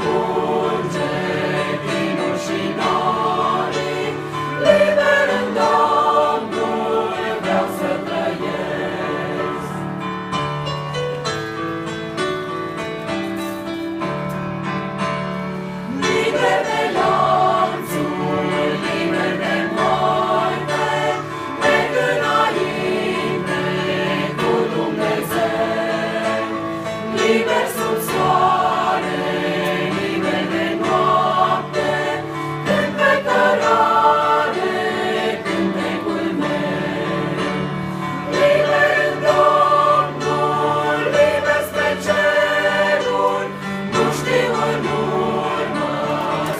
străpunge chinul și norii, liber în Domnul vreau să trăiesc. Liber de lanțuri, liber de moarte, merg înainte cu Dumnezeu. Liber sub soare, liber de noapte, cânt pe cărare cântecul meu. Liber în Domnul, liber spre ceruri, nu știu în urmă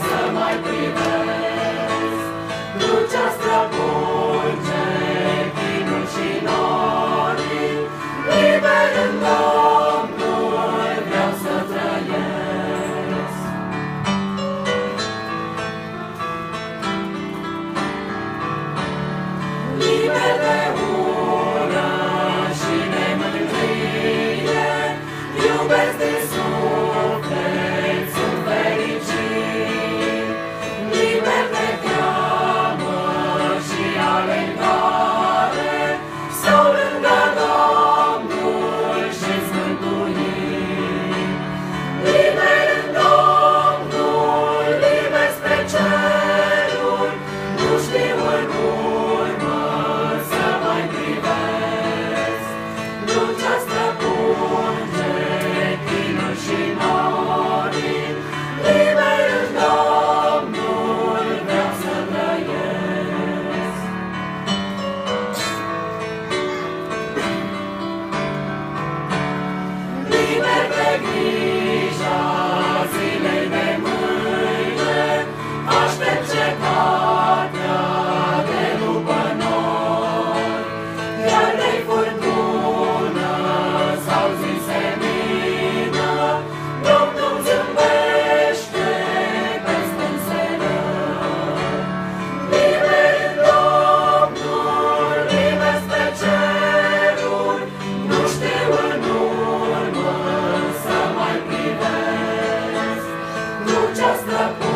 să mai privesc. Crucea străpunge chinul și norii, liber în Domnul vreau să trăiesc. Liber de ură și nemândrie, iubesc din suflet, sunt fericit. Liber de teamă și alergare, stau lângă Domnul și-s mântuit. Liber în Domnul, liber spre ceruri, nu știu în urmă să mai privesc. Crucea străpunge chinul și norii, liber în Domnul vreau să trăiesc. Liber de grija zilei de mâine, aștept cetatea de după noi. Iar de-i furtună sau zi senină, Domnul zâmbește peste înserări. Liber în Domnul, liber spre ceruri, nu știu în urmă să mai privesc. Crucea străpunge